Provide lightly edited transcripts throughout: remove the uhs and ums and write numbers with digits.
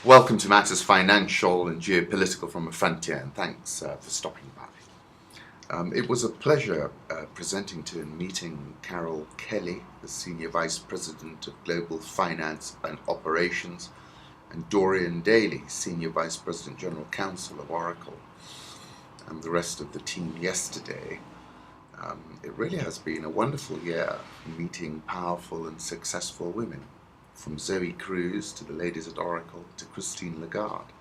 Welcome to Matters Financial and Geopolitical from a Frontier, and thanks for stopping by. It was a pleasure presenting to and meeting Carol Kelly, the Senior Vice President of Global Finance and Operations, and Dorian Daly, Senior Vice President General Counsel of Oracle, and the rest of the team yesterday. It really has been a wonderful year meeting powerful and successful women, from Zoe Cruz to the ladies at Oracle to Christine Lagarde.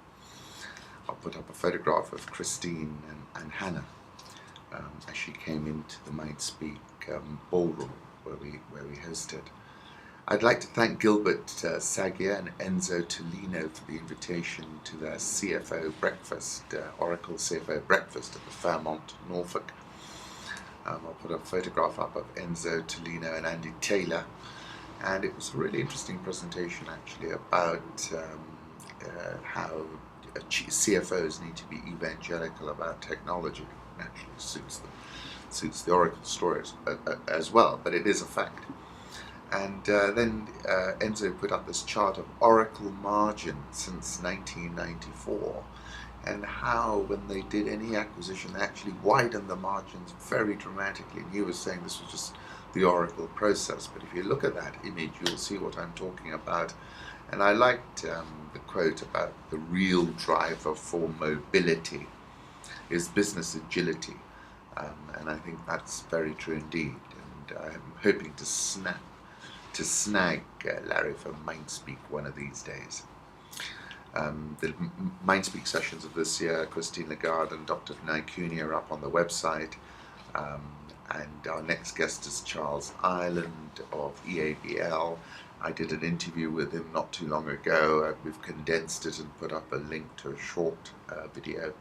I'll put up a photograph of Christine and Hannah as she came into the Mindspeak ballroom where we hosted. I'd like to thank Gilbert Sagia and Enzo Tolino for the invitation to their CFO breakfast, Oracle CFO breakfast at the Fairmont, Norfolk. I'll put a photograph up of Enzo Tolino and Andy Taylor. And it was a really interesting presentation, actually, about how CFOs need to be evangelical about technology. Naturally, suits the Oracle stories as well, but it is a fact. And then Enzo put up this chart of Oracle margin since 1994, and how when they did any acquisition, they actually widened the margins very dramatically. And he was saying this was just the Oracle process, but if you look at that image, you'll see what I'm talking about. And I liked the quote about the real driver for mobility is business agility, and I think that's very true indeed. And I'm hoping to snag Larry from Mindspeak one of these days. The Mindspeak sessions of this year, Christine Lagarde and Dr. Vinay Cooney, are up on the website. And our next guest is Charles Ireland of EABL. I did an interview with him not too long ago. We've condensed it and put up a link to a short video.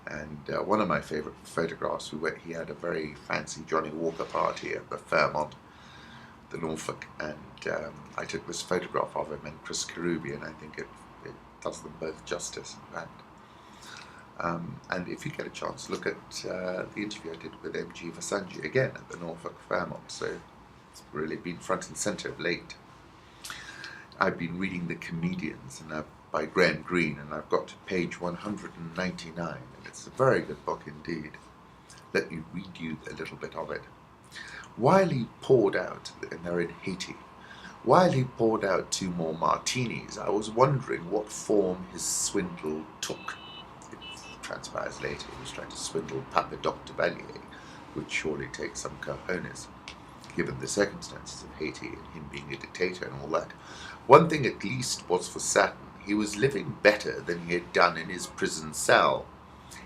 And one of my favorite photographs, he had a very fancy Johnny Walker party at the Fairmont, the Norfolk, and I took this photograph of him and Chris Karubi, and I think it does them both justice, in fact. And if you get a chance, look at the interview I did with MG Vassanji, again at the Norfolk Fairmont, so it's really been front and centre of late. I've been reading The Comedians by Greene, and I've got to page 199, and it's a very good book indeed. Let me read you a little bit of it. While he poured out, and they're in Haiti, while he poured out 2 more martinis, I was wondering what form his swindle took. Transpires later he was trying to swindle Papa Dr. Valier, which surely takes some cojones, given the circumstances of Haiti and him being a dictator and all that. One thing at least was for certain: he was living better than he had done in his prison cell.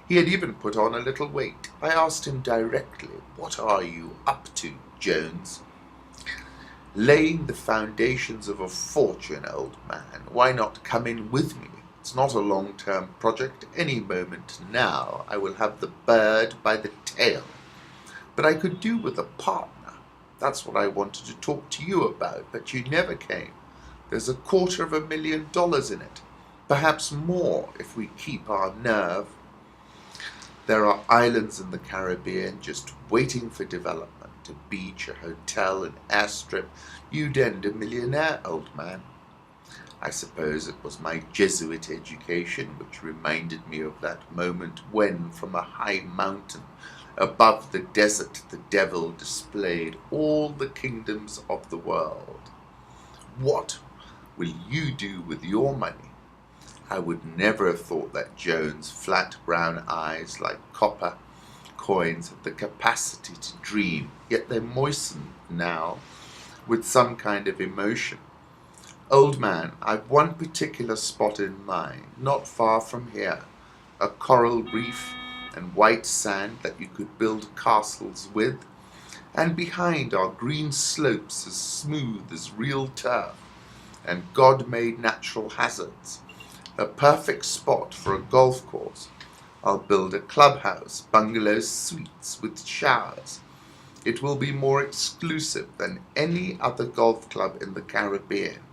He had even put on a little weight. I asked him directly, "What are you up to, Jones?" "Laying the foundations of a fortune, old man. Why not come in with me? It's not a long-term project. Any moment now I will have the bird by the tail. But I could do with a partner. That's what I wanted to talk to you about, but you never came. There's $250,000 in it. Perhaps more if we keep our nerve. There are islands in the Caribbean just waiting for development. A beach, a hotel, an airstrip. You'd end a millionaire, old man." I suppose it was my Jesuit education which reminded me of that moment when, from a high mountain above the desert, the devil displayed all the kingdoms of the world. "What will you do with your money?" I would never have thought that Jones' flat brown eyes, like copper coins, had the capacity to dream, yet they're moistened now with some kind of emotion. "Old man, I've one particular spot in mind, not far from here. A coral reef and white sand that you could build castles with, and behind are green slopes as smooth as real turf, and God-made natural hazards. A perfect spot for a golf course. I'll build a clubhouse, bungalow suites with showers. It will be more exclusive than any other golf club in the Caribbean.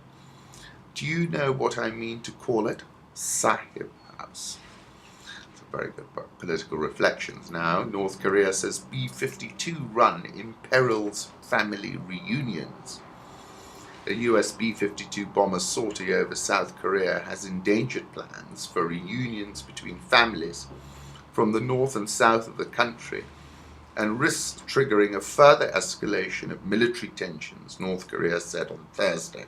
Do you know what I mean to call it? Sahib House." It's a very good book. Political reflections now. North Korea says B-52 run imperils family reunions. A US B-52 bomber sortie over South Korea has endangered plans for reunions between families from the north and south of the country and risks triggering a further escalation of military tensions, North Korea said on Thursday.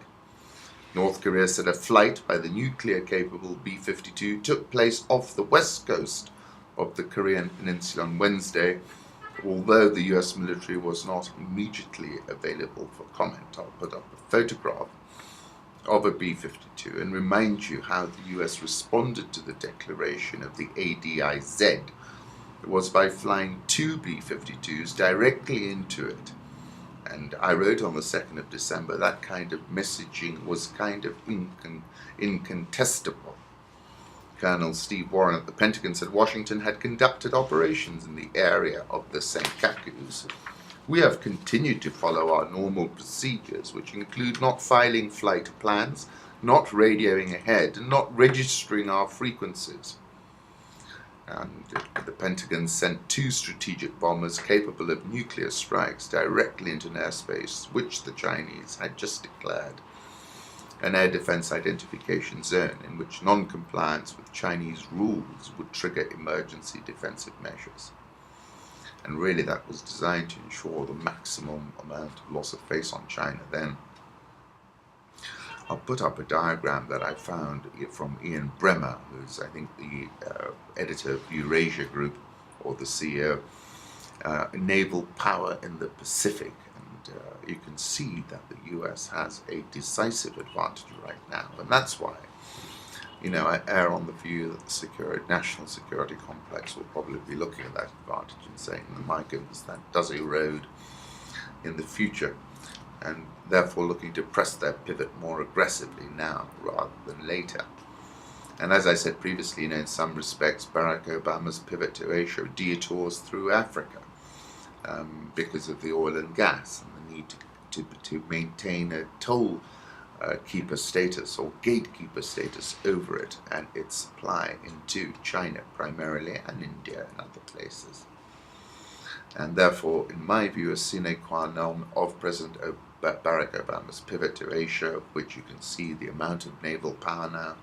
North Korea said a flight by the nuclear-capable B-52 took place off the west coast of the Korean peninsula on Wednesday, although the US military was not immediately available for comment. I'll put up a photograph of a B-52 and remind you how the US responded to the declaration of the ADIZ. It was by flying two B-52s directly into it. And I wrote on the 2nd of December that kind of messaging was kind of incontestable. Colonel Steve Warren at the Pentagon said Washington had conducted operations in the area of the Senkakus. We have continued to follow our normal procedures, which include not filing flight plans, not radioing ahead, and not registering our frequencies. And the Pentagon sent two strategic bombers capable of nuclear strikes directly into an airspace which the Chinese had just declared an air defense identification zone in which non-compliance with Chinese rules would trigger emergency defensive measures. And really that was designed to ensure the maximum amount of loss of face on China then. I'll put up a diagram that I found from Ian Bremmer, who's I think the editor of Eurasia Group, or the CEO, Naval Power in the Pacific. And you can see that the US has a decisive advantage right now. And that's why, I err on the view that the national security complex will probably be looking at that advantage and saying, my goodness, that does erode in the future, and therefore looking to press their pivot more aggressively now rather than later. And as I said previously, in some respects, Barack Obama's pivot to Asia detours through Africa because of the oil and gas and the need to maintain a toll keeper status or gatekeeper status over it and its supply into China primarily and India and other places. And therefore, in my view, a sine qua non of President Barack Obama's pivot to Asia, which you can see the amount of naval power now,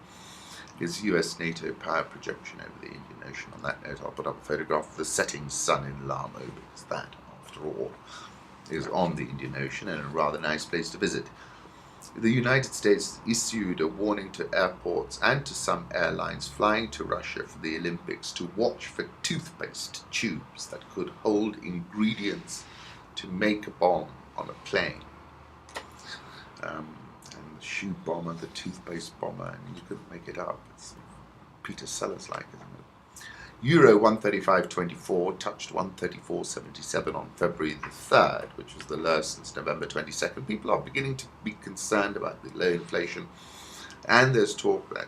is US-NATO power projection over the Indian Ocean. On that note, I'll put up a photograph of the setting sun in Lamo, because that, after all, is on the Indian Ocean and a rather nice place to visit. The United States issued a warning to airports and to some airlines flying to Russia for the Olympics to watch for toothpaste tubes that could hold ingredients to make a bomb on a plane. And the shoe bomber, the toothpaste bomber, and you couldn't make it up. It's Peter Sellers-like, isn't it? Euro 135.24 touched 134.77 on February the 3rd, which was the lowest since November 22nd. People are beginning to be concerned about the low inflation, and there's talk that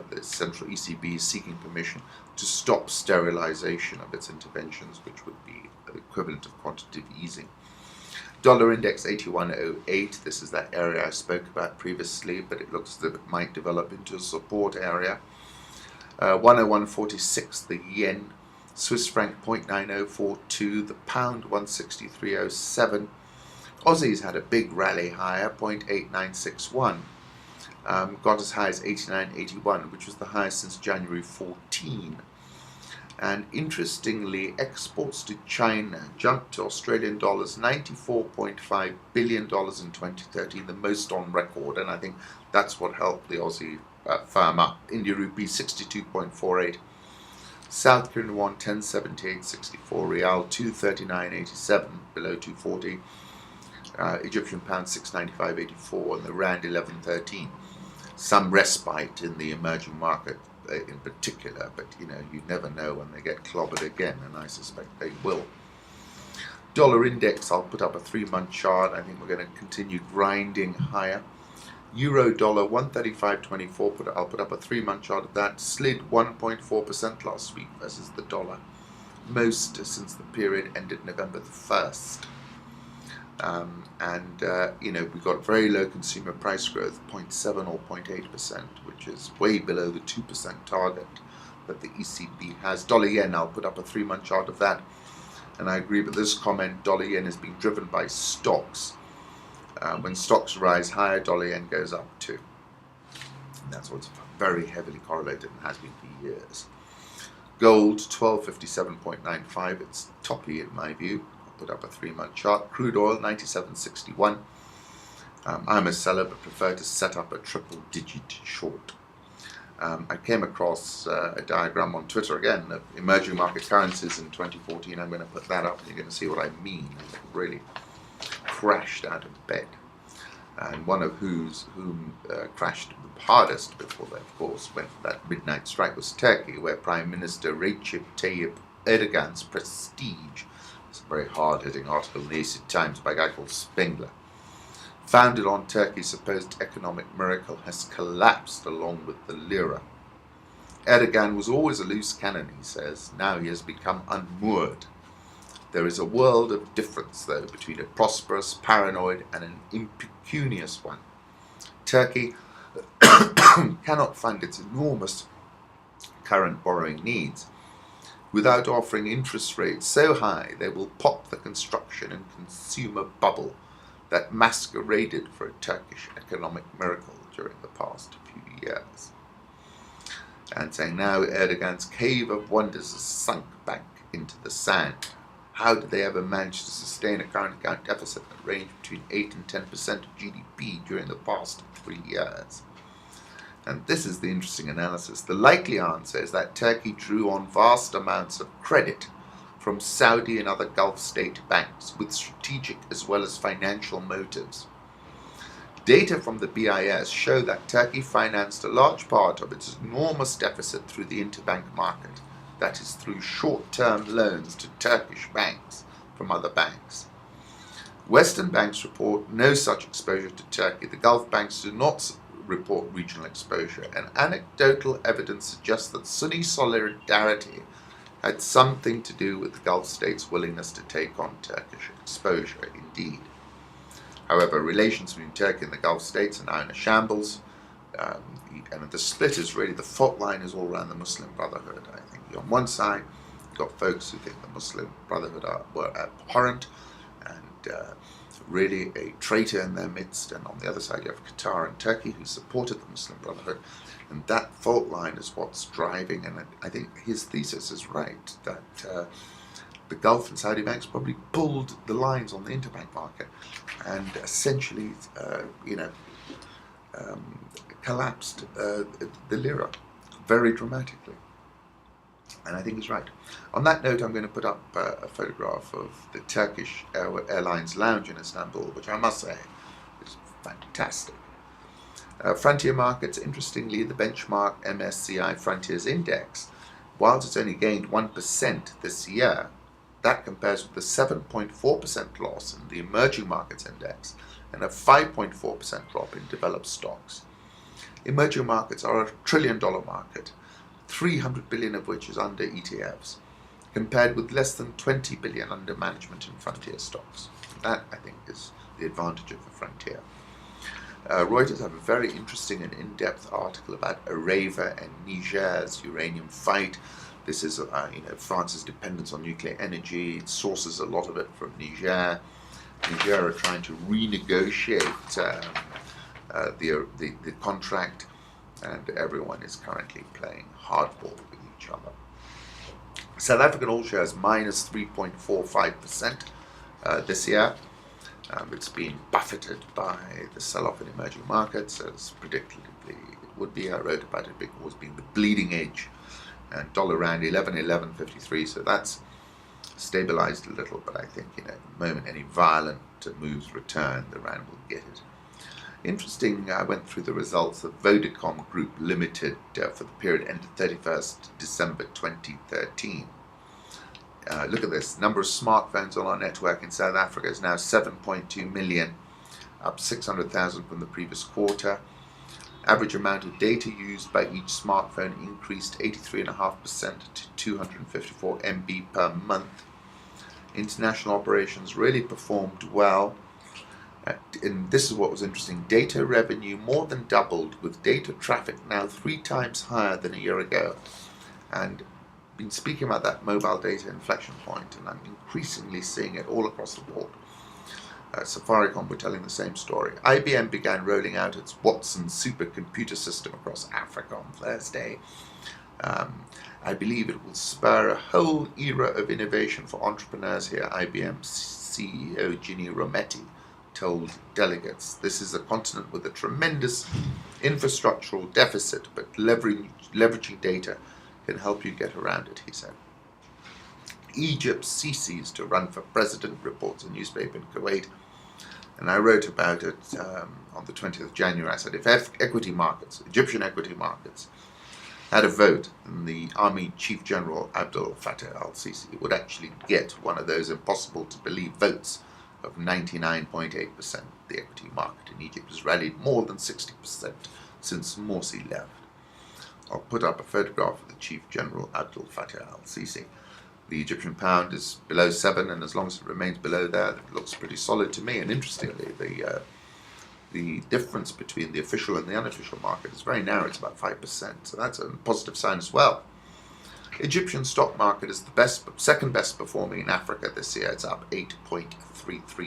the Central ECB is seeking permission to stop sterilization of its interventions, which would be the equivalent of quantitative easing. Dollar index 81.08, this is that area I spoke about previously, but it looks as if it might develop into a support area. 101.46, the yen. Swiss franc 0.9042, the pound 163.07. Aussies had a big rally higher, 0.8961. Got as high as 89.81, which was the highest since January 14. And interestingly, exports to China jumped to Australian dollars $94.5 billion in 2013, the most on record, and I think that's what helped the Aussie firm up. India rupee 62.48, South Korean won 1078.64, Rial 239.87, below 240, Egyptian pound 695.84, and the Rand 11.13. Some respite in the emerging market in particular, but you never know when they get clobbered again, and I suspect they will. Dollar index, I'll put up a 3-month chart. I think we're going to continue grinding higher. Euro dollar 135.24, I'll put up a 3-month chart of that, slid 1.4% last week versus the dollar, most since the period ended November the 1st. We got very low consumer price growth, 0.7 or 0.8%, which is way below the 2% target that the ECB has. Dollar yen, I'll put up a 3-month chart of that, and I agree with this comment. Dollar yen is being driven by stocks, When stocks rise higher, dollar yen goes up too. And that's what's very heavily correlated and has been for years. Gold, 1257.95. It's toppy in my view. I'll put up a 3-month chart. Crude oil, 97.61. I'm a seller but prefer to set up a triple-digit short. I came across a diagram on Twitter again of emerging market currencies in 2014. I'm going to put that up and you're going to see what I mean. It really crashed out of bed. And one of whom crashed the hardest before they, of course, went for that midnight strike was Turkey, where Prime Minister Recep Tayyip Erdogan's prestige, it's a very hard-hitting article in the Asia Times by a guy called Spengler, founded on Turkey's supposed economic miracle, has collapsed along with the lira. Erdogan was always a loose cannon, he says. Now he has become unmoored. There is a world of difference, though, between a prosperous, paranoid, and an impecunious one. Turkey cannot fund its enormous current borrowing needs without offering interest rates so high they will pop the construction and consumer bubble that masqueraded for a Turkish economic miracle during the past few years. And saying now Erdogan's cave of wonders has sunk back into the sand. How did they ever manage to sustain a current account deficit that ranged between 8 and 10% of GDP during the past 3 years? And this is the interesting analysis. The likely answer is that Turkey drew on vast amounts of credit from Saudi and other Gulf state banks with strategic as well as financial motives. Data from the BIS show that Turkey financed a large part of its enormous deficit through the interbank market, that is, through short-term loans to Turkish banks from other banks. Western banks report no such exposure to Turkey. The Gulf banks do not report regional exposure, and anecdotal evidence suggests that Sunni solidarity had something to do with the Gulf states' willingness to take on Turkish exposure, indeed. However, relations between Turkey and the Gulf states are now in a shambles, and the split is really, the fault line is all around the Muslim Brotherhood. I think on one side, you've got folks who think the Muslim Brotherhood were abhorrent and really a traitor in their midst, and on the other side you have Qatar and Turkey who supported the Muslim Brotherhood, and that fault line is what's driving, and I think his thesis is right, that the Gulf and Saudi banks probably pulled the lines on the interbank market and essentially, collapsed the lira very dramatically. And I think he's right. On that note, I'm going to put up a photograph of the Turkish Airlines lounge in Istanbul, which I must say is fantastic. Frontier markets, interestingly, the benchmark MSCI Frontiers Index, whilst it's only gained 1% this year, that compares with the 7.4% loss in the emerging markets index and a 5.4% drop in developed stocks. Emerging markets are a $1 trillion market, 300 billion of which is under ETFs, compared with less than 20 billion under management in frontier stocks. That, I think, is the advantage of the frontier. Reuters have a very interesting and in-depth article about Areva and Niger's uranium fight. This is, France's dependence on nuclear energy. It sources a lot of it from Niger. Niger are trying to renegotiate the contract, and everyone is currently playing hardball with each other. South African all shares minus 3.45% this year. It's been buffeted by the sell-off in emerging markets, as predictably it would be. I wrote about it because being the bleeding edge, and dollar rand 11.53, so that's stabilized a little, but I think at the moment any violent moves return, the rand will get it. Interesting, I went through the results of Vodacom Group Limited for the period ended 31st December 2013. Look at this, number of smartphones on our network in South Africa is now 7.2 million, up 600,000 from the previous quarter. Average amount of data used by each smartphone increased 83.5% to 254 MB per month. International operations really performed well. And this is what was interesting. Data revenue more than doubled, with data traffic now 3 times higher than a year ago. And been speaking about that mobile data inflection point, and I'm increasingly seeing it all across the board. Safaricom were telling the same story. IBM began rolling out its Watson supercomputer system across Africa on Thursday. I believe it will spur a whole era of innovation for entrepreneurs here, IBM CEO Ginny Rometty told delegates. This is a continent with a tremendous infrastructural deficit, but leveraging data can help you get around it, he said. Egypt ceases to run for president, reports a newspaper in Kuwait. And I wrote about it on the 20th of January. I said, if equity markets, Egyptian equity markets, had a vote, and the Army Chief General Abdel Fattah al-Sisi would actually get one of those impossible to believe votes of 99.8%. The equity market in Egypt has rallied more than 60% since Morsi left. I'll put up a photograph of the Chief General Abdel Fattah al-Sisi. The Egyptian pound is below 7, and as long as it remains below there, it looks pretty solid to me. And interestingly, the difference between the official and the unofficial market is very narrow. It's about 5%, so that's a positive sign as well. Egyptian stock market is the second best performing in Africa this year. It's up 8.33% in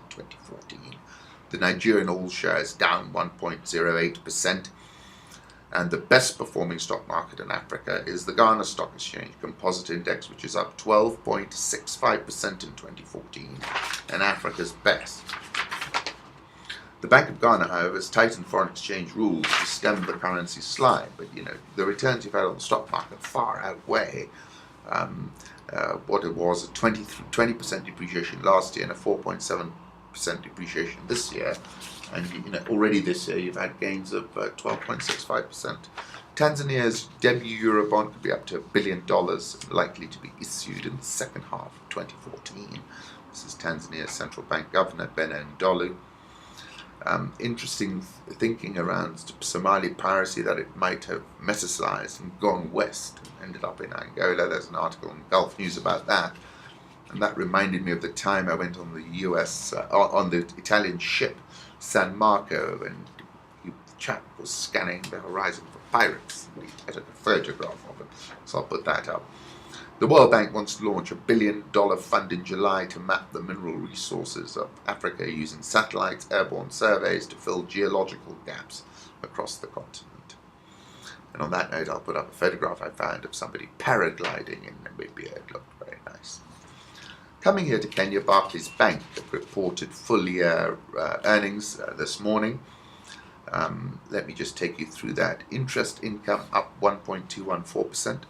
2014. The Nigerian all share is down 1.08%. And the best performing stock market in Africa is the Ghana Stock Exchange Composite Index, which is up 12.65% in 2014, and Africa's best. The Bank of Ghana, however, has tightened foreign exchange rules to stem the currency slide, but the returns you've had on the stock market far outweigh what it was, a 20% depreciation last year and a 4.7% depreciation this year. And already this year you've had gains of 12.65%. Tanzania's debut Eurobond could be up to $1 billion, likely to be issued in the second half of 2014. This is Tanzania's central bank governor, Bena Ndolu. Interesting thinking around Somali piracy, that it might have metastasized and gone west and ended up in Angola. There's an article in Gulf News about that. And that reminded me of the time I went on the Italian ship San Marco, and the chap was scanning the horizon for pirates. I took a photograph of it, so I'll put that up. The World Bank wants to launch a $1 billion fund in July to map the mineral resources of Africa using satellites, airborne surveys to fill geological gaps across the continent. And on that note, I'll put up a photograph I found of somebody paragliding in Namibia. It looked very nice. Coming here to Kenya, Barclays Bank reported full-year earnings this morning. Let me just take you through that. Interest income up 1.214%.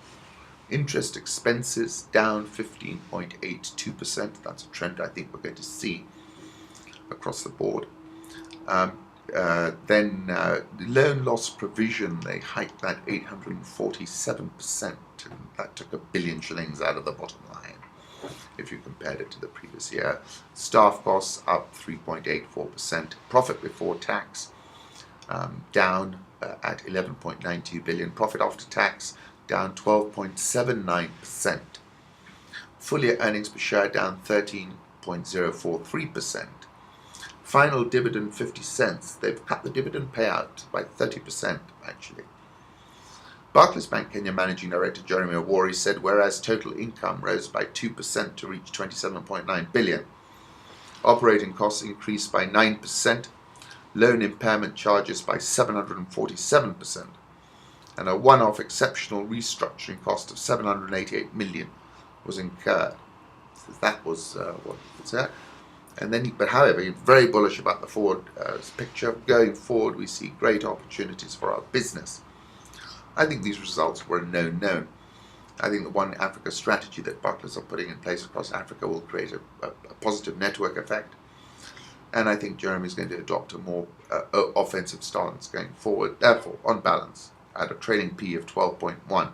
Interest expenses down 15.82%. That's a trend I think we're going to see across the board. Then loan loss provision, they hiked that 847%, and that took 1 billion shillings out of the bottom line if you compared it to the previous year. Staff costs up 3.84%. Profit before tax down at 11.92 billion. Profit after tax down 12.79%. Full year earnings per share down 13.043%. Final dividend 50 cents. They've cut the dividend payout by 30% actually. Barclays Bank Kenya Managing Director Jeremy Awori said whereas total income rose by 2% to reach 27.9 billion, operating costs increased by 9%, loan impairment charges by 747%, and a one-off exceptional restructuring cost of 788 million was incurred. So that was what he said. And then, but however, he's very bullish about the forward picture. Going forward, we see great opportunities for our business. I think these results were known. I think the One Africa strategy that Barclays are putting in place across Africa will create a positive network effect. And I think Jeremy's going to adopt a more offensive stance going forward. Therefore, on balance, at a trailing P of 12.1,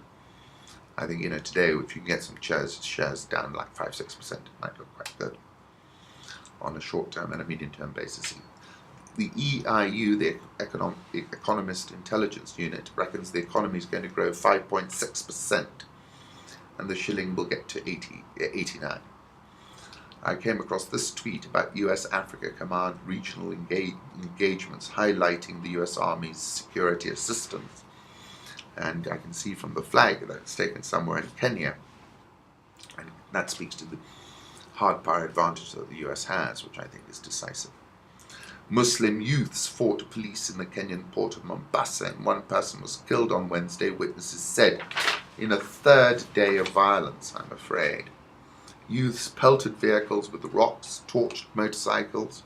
I think today if you can get some shares down like 5-6%, it might look quite good on a short-term and a medium-term basis. The EIU, the Economist Intelligence Unit, reckons the economy is going to grow 5.6%, and the shilling will get to 89. I came across this tweet about US Africa Command regional engagements highlighting the US Army's security assistance. And I can see from the flag that it's taken somewhere in Kenya. And that speaks to the hard power advantage that the US has, which I think is decisive. Muslim youths fought police in the Kenyan port of Mombasa, and one person was killed on Wednesday, witnesses said, in a third day of violence, I'm afraid. Youths pelted vehicles with rocks, torched motorcycles.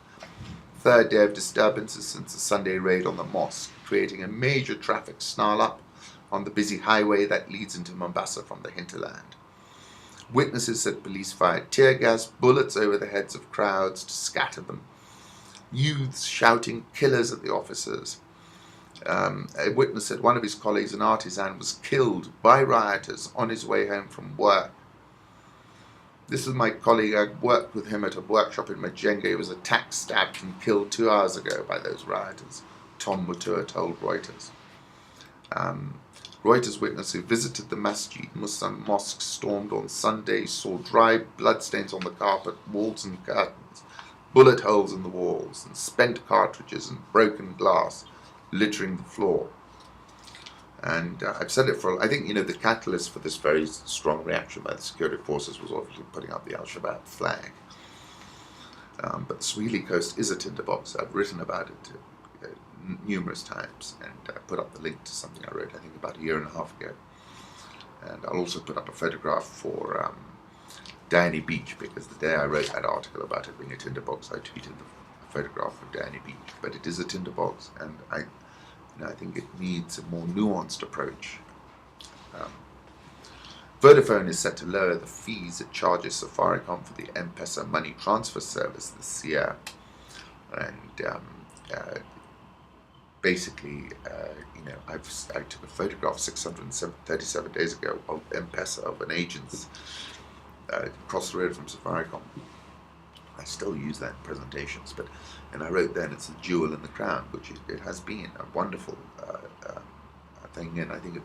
Third day of disturbances since the Sunday raid on the mosque, creating a major traffic snarl-up on the busy highway that leads into Mombasa from the hinterland. Witnesses said police fired tear gas, bullets over the heads of crowds to scatter them. Youths shouting killers at the officers. A witness said one of his colleagues, an artisan, was killed by rioters on his way home from work. This is my colleague. I worked with him at a workshop in Majengo. He was attacked, stabbed and killed 2 hours ago by those rioters, Tom Mutua told Reuters. Reuters witness who visited the Masjid Muslim mosque stormed on Sunday saw dry bloodstains on the carpet, walls and curtains, bullet holes in the walls, and spent cartridges and broken glass littering the floor. And I've said it for, I think, the catalyst for this very strong reaction by the security forces was obviously putting up the Al-Shabaab flag. But the Swahili coast is a tinderbox. I've written about it numerous times, and I put up the link to something I wrote, I think, about a year and a half ago. And I'll also put up a photograph for Diani Beach, because the day I wrote that article about it being a tinderbox, I tweeted the photograph of Diani Beach. But it is a tinderbox, and I think it needs a more nuanced approach. Vodafone is set to lower the fees it charges Safaricom for the M-Pesa money transfer service this year. And basically, I took a photograph 637 days ago of M-Pesa, of an agent's across the road from Safaricom. I still use that in presentations, and I wrote then it's a jewel in the crown, which it has been a wonderful thing, and I think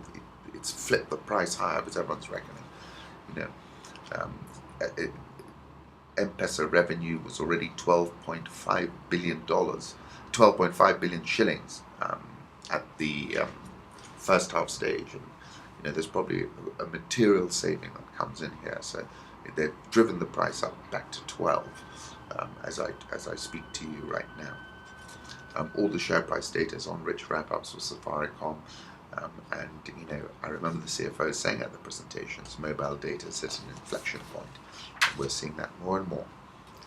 it's flipped the price higher because everyone's reckoning. M-Pesa revenue was already $12.5 billion, 12.5 billion shillings at the first half stage, and there's probably a material saving that comes in here. So they've driven the price up back to 12 as I speak to you right now. All the share price data is on rich wrap-ups for Safaricom, and I remember the CFO saying at the presentations, mobile data is at an inflection point, and we're seeing that more and more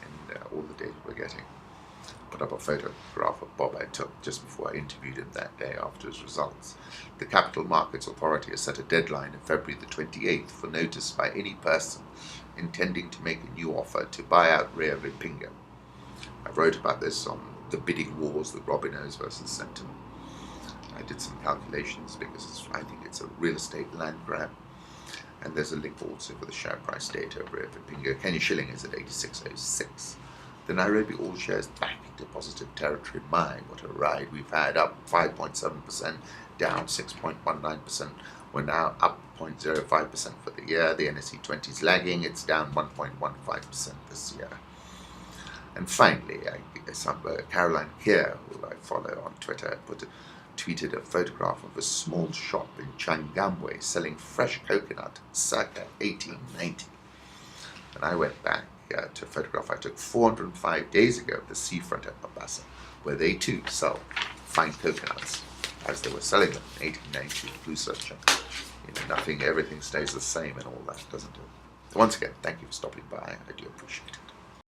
in all the data we're getting. Put up a photograph of Bob I took just before I interviewed him that day after his results. The Capital Markets Authority has set a deadline of February the 28th for notice by any person intending to make a new offer to buy out Ria Vipinga. I wrote about this on the bidding wars that Robinos versus Sentinel. I did some calculations because I think it's a real estate land grab. And there's a link also for the share price data of Ria Vipinga. Kenya shilling is at 86.06. The Nairobi all shares back into positive territory. My, what a ride we've had, up 5.7%, down 6.19%. We're now up 0.05% for the year. The NSE 20 is lagging, it's down 1.15% this year. And finally, Caroline Keir, who I follow on Twitter, tweeted a photograph of a small shop in Changamwe selling fresh coconut circa 1890. And I went back to a photograph I took 405 days ago at the seafront at Mombasa, where they too sell fine coconuts as they were selling them in 1890 in Blue Search. Everything stays the same and all that, doesn't it? Once again, thank you for stopping by. I do appreciate it.